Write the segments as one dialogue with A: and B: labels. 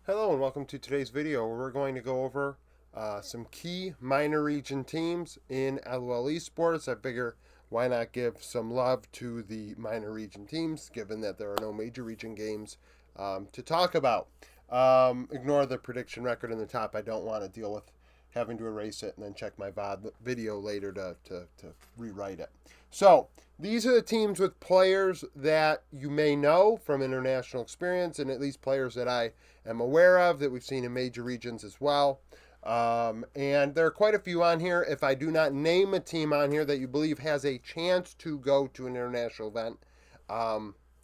A: Hello and welcome to today's video where we're going to go over some key minor region teams in LOL Esports. I figure why not give some love to the minor region teams given that there are no major region games to talk about. Ignore the prediction record in the top. I don't want to deal with having to erase it and then check my VOD video later to rewrite it. So these are the teams with players that you may know from international experience and at least players that I am aware of that we've seen in major regions as well. And there are quite a few on here. If I do not name a team on here that you believe has a chance to go to an international event,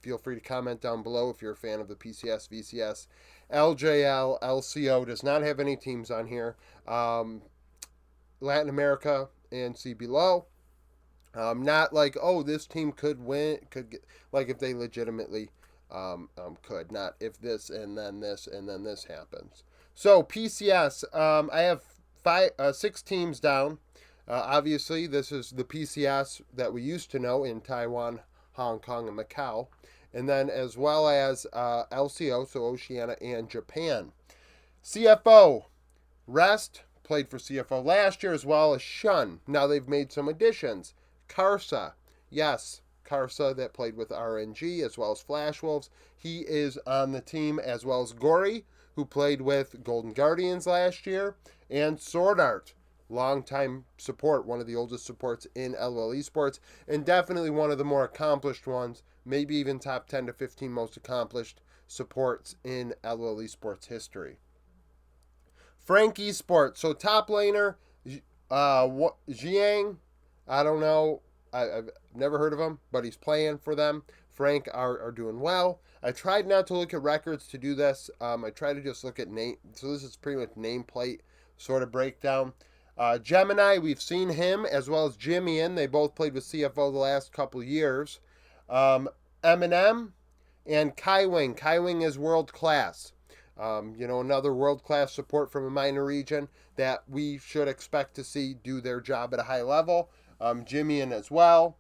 A: feel free to comment down below if you're a fan of the PCS, VCS. LJL, LCO does not have any teams on here. Latin America and CBLOL. Not like, oh, this team could win, could get, like if they legitimately could. Not if this and then this and then this happens. So PCS, I have six teams down. Obviously, this is the PCS that we used to know in Taiwan, Hong Kong, and Macau. And then as well as LCO, so Oceania and Japan. CFO, Rest, played for CFO last year, as well as Shun. Now they've made some additions. Karsa, yes, Karsa that played with RNG as well as Flash Wolves. He is on the team, as well as Gory, who played with Golden Guardians last year, and Sword Art, longtime support, one of the oldest supports in LOL Esports, and definitely one of the more accomplished ones, maybe even top 10 to 15 most accomplished supports in LOL Esports history. Frank Esports, so top laner, Jiang, I don't know. I've never heard of him, but he's playing for them. Frank are doing well. I tried not to look at records to do this. I try to just look at name. So this is pretty much nameplate sort of breakdown. Gemini, we've seen him as well as Jimmy. They both played with CFO the last couple years. Eminem and Kaiwing. Kaiwing is world class. Another world class support from a minor region that we should expect to see do their job at a high level. Jimmy as well.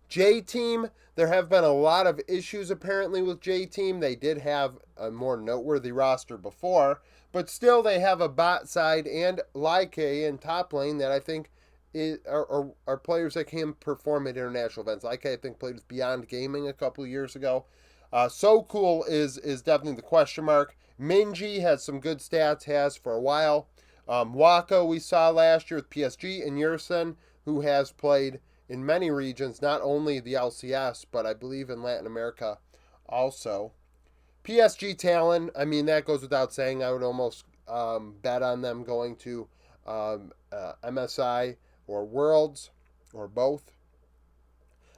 A: J Team, there have been a lot of issues apparently with J Team. They did have a more noteworthy roster before, but still they have a bot side and Like in top lane that I think are players that can perform at international events. Like I think played with Beyond Gaming a couple of years ago. So Cool is definitely the question mark. Minji has some good stats, has for a while. Wako we saw last year with PSG, and Yerson, who has played in many regions, not only the LCS, but I believe in Latin America also. PSG Talon, I mean, that goes without saying. I would almost bet on them going to MSI or Worlds, or both.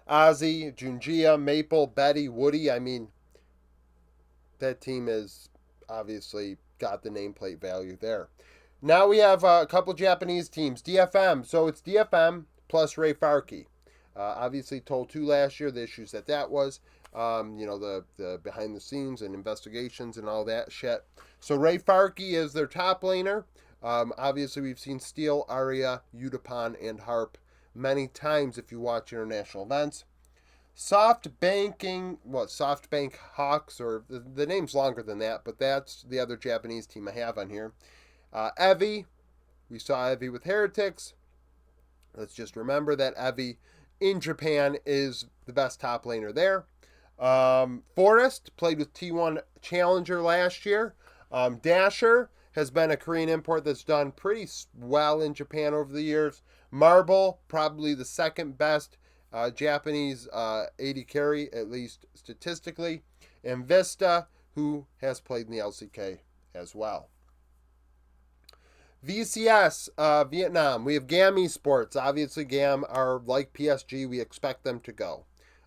A: Ozzy, Junjia, Maple, Betty, Woody, I mean, that team is obviously got the nameplate value there. Now we have a couple Japanese teams. DFM. So it's DFM plus Ray Farkey. Obviously told 2 last year the issues that was. The behind the scenes and investigations and all that shit. So Ray Farkey is their top laner. Obviously we've seen Steel, Arya, Udapon, and Harp many times if you watch international events. SoftBank Hawks, or the name's longer than that, but that's the other Japanese team I have on here. Evi, we saw Evi with Heretics. Let's just remember that Evi in Japan is the best top laner there. Forest played with T1 Challenger last year. Dasher has been a Korean import that's done pretty well in Japan over the years. Marble, probably the second best Japanese AD carry, at least statistically. And Vista, who has played in the LCK as well. VCS, Vietnam. We have GAM Esports. Obviously, GAM are like PSG. We expect them to go.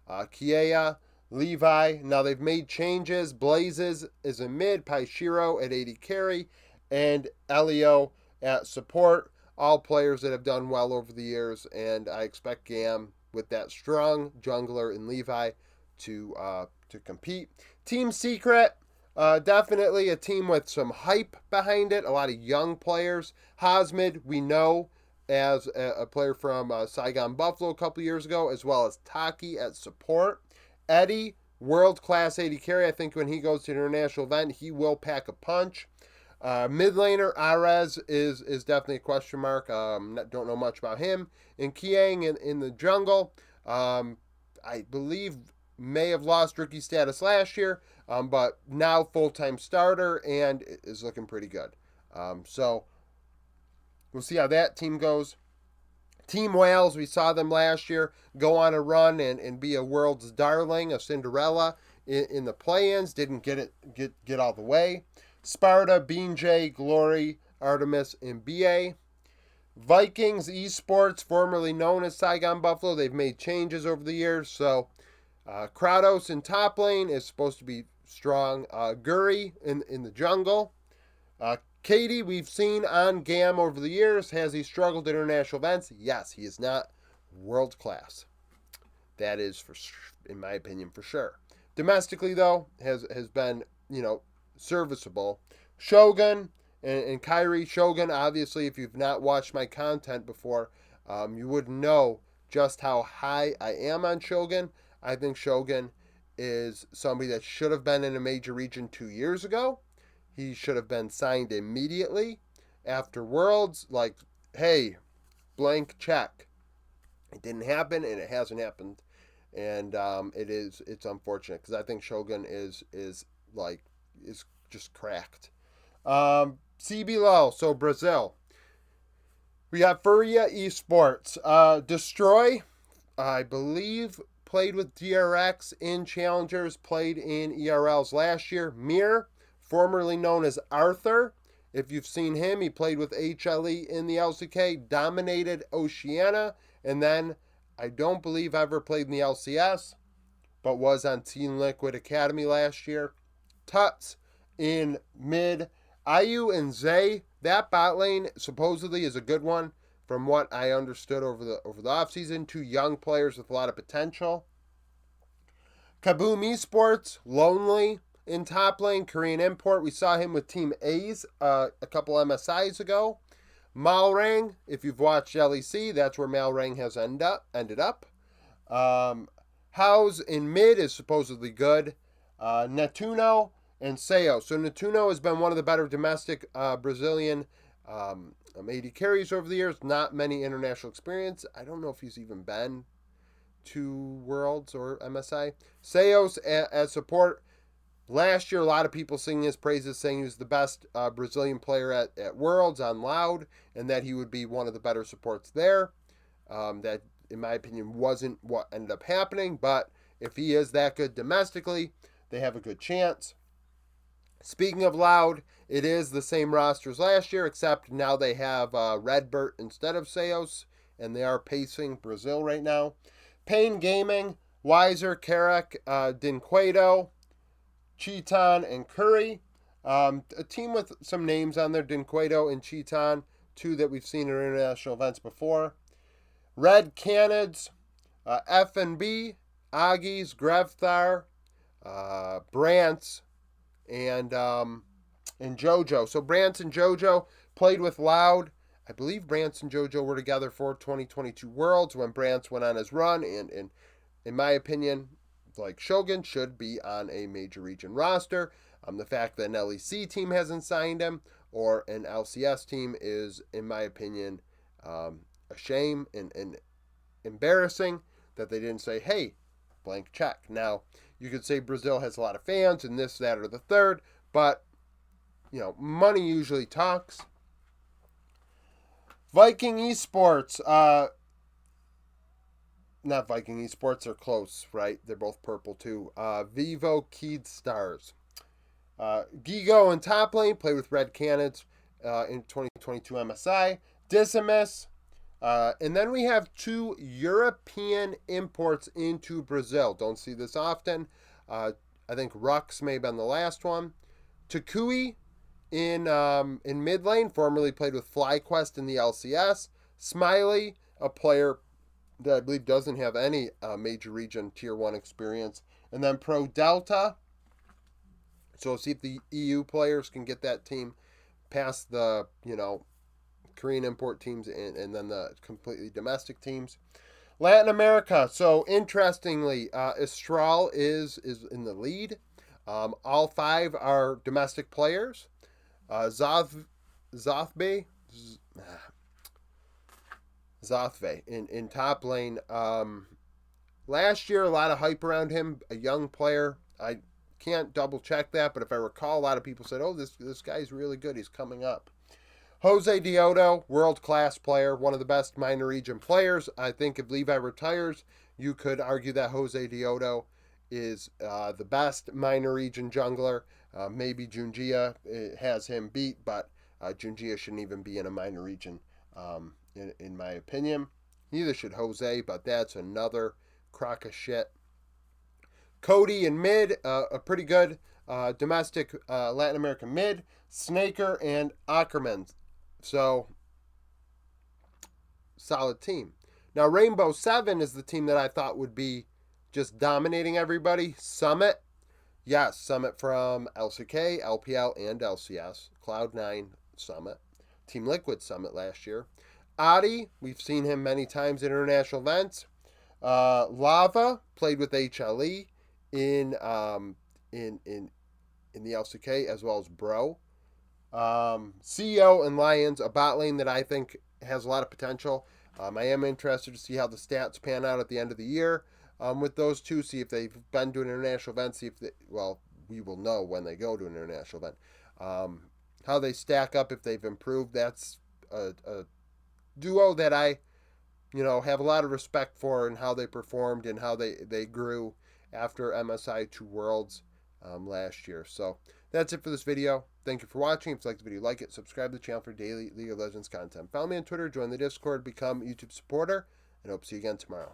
A: Kiea, Levi. Now they've made changes. Blazes is a mid. Paishiro at 80 carry. And Elio at support. All players that have done well over the years. And I expect GAM with that strong jungler in Levi to compete. Team Secret. Definitely a team with some hype behind it. A lot of young players. Hasmid, we know as a player from Saigon Buffalo a couple years ago, as well as Taki at support. Eddie, world-class AD carry. I think when he goes to an international event, he will pack a punch. Mid laner Ares is definitely a question mark. Don't know much about him. And Kiang in the jungle, I believe may have lost rookie status last year, but now full-time starter and is looking pretty good. So we'll see how that team goes. Team Wales, we saw them last year go on a run and be a world's darling, a Cinderella in the play-ins. Didn't get all the way. Sparta, Bean J, Glory, Artemis, and BA. Vikings Esports, formerly known as Saigon Buffalo, they've made changes over the years. So Kratos in top lane is supposed to be strong. Guri in the jungle. Katie, we've seen on GAM over the years. Has he struggled at international events? Yes, he is not world class. That is, in my opinion, for sure. Domestically, though, has been, serviceable. Shogun and Kyrie. Shogun, obviously, if you've not watched my content before, you wouldn't know just how high I am on Shogun. I think Shogun is somebody that should have been in a major region 2 years ago. He should have been signed immediately after Worlds. Like, hey, blank check. It didn't happen, and it hasn't happened, and it's unfortunate because I think Shogun is just cracked. CBLOL, so Brazil. We got Furia Esports. Destroy, I believe, played with DRX in Challengers, played in ERLs last year. Mir, formerly known as Arthur. If you've seen him, he played with HLE in the LCK, dominated Oceania, and then I don't believe ever played in the LCS, but was on Team Liquid Academy last year. Tuts in mid. Ayu and Zay, that bot lane supposedly is a good one from what I understood over the offseason. Two young players with a lot of potential. Kaboom Esports, Lonely in top lane, Korean import. We saw him with Team A's a couple MSIs ago. Malrang, if you've watched LEC, that's where Malrang has ended up. House in mid is supposedly good. Netuno and Seo. So Netuno has been one of the better domestic Brazilian AD carries over the years. Not many international experience. I don't know if he's even been to Worlds or MSI. Seos as support. Last year, a lot of people singing his praises, saying he was the best Brazilian player at Worlds on Loud, and that he would be one of the better supports there. That, in my opinion, wasn't what ended up happening, but if he is that good domestically, they have a good chance. Speaking of Loud, it is the same roster as last year, except now they have Redbert instead of Seos, and they are pacing Brazil right now. Pain Gaming, Weiser, Carrick, Dinquedo, Cheeton, and Curry. A team with some names on there, Dinquedo and Cheeton, two that we've seen at international events before. Red Canids, F&B, Aggies, Grevthar, Brantz, and JoJo. So Brantz and JoJo played with Loud. I believe Brantz and JoJo were together for 2022 Worlds when Brantz went on his run, and in my opinion, like Shogun, should be on a major region roster. The fact that an LEC team hasn't signed him or an LCS team is, in my opinion, a shame and embarrassing that they didn't say, hey, blank check. Now, you could say Brazil has a lot of fans and this, that, or the third, but, money usually talks. Viking Esports, not Viking Esports, are close, right? They're both purple too. Vivo Keed Stars. Gigo in top lane, play with Red Canids in 2022 MSI. Decimus. And then we have two European imports into Brazil. Don't see this often. I think Rux may have been the last one. Takui in mid lane, formerly played with FlyQuest in the LCS. Smiley, a player that I believe doesn't have any major region tier 1 experience. And then Pro Delta. So see if the EU players can get that team past the, Korean import teams and then the completely domestic teams. Latin America. So interestingly, Estral is in the lead. All 5 are domestic players. Zothbe, Zothve in top lane. Last year, a lot of hype around him. A young player. I can't double check that, but if I recall, a lot of people said, "Oh, this guy's really good. He's coming up." Jose Dioto, world class player, one of the best minor region players. I think if Levi retires, you could argue that Jose Dioto is the best minor region jungler. Maybe Junjia has him beat, but Junjia shouldn't even be in a minor region, in my opinion. Neither should Jose, but that's another crock of shit. Cody in mid, a pretty good domestic Latin American mid. Snaker and Ackerman. So, solid team. Now, Rainbow 7 is the team that I thought would be just dominating everybody. Summit. Yes, Summit from LCK, LPL, and LCS. Cloud9 Summit. Team Liquid Summit last year. Adi, we've seen him many times in international events. Lava played with HLE in the LCK as well as Bro. CEO and Lions, a bot lane that I think has a lot of potential. I am interested to see how the stats pan out at the end of the year with those two. See if they've been to an international event. See if we will know when they go to an international event. How they stack up, if they've improved. That's a duo that I have a lot of respect for, and how they performed and how they grew after MSI 2 Worlds last year. So that's it for this video. Thank you for watching. If you liked the video, like it, subscribe to the channel for daily League of Legends content. Follow me on Twitter, join the Discord, become a YouTube supporter, and hope to see you again tomorrow.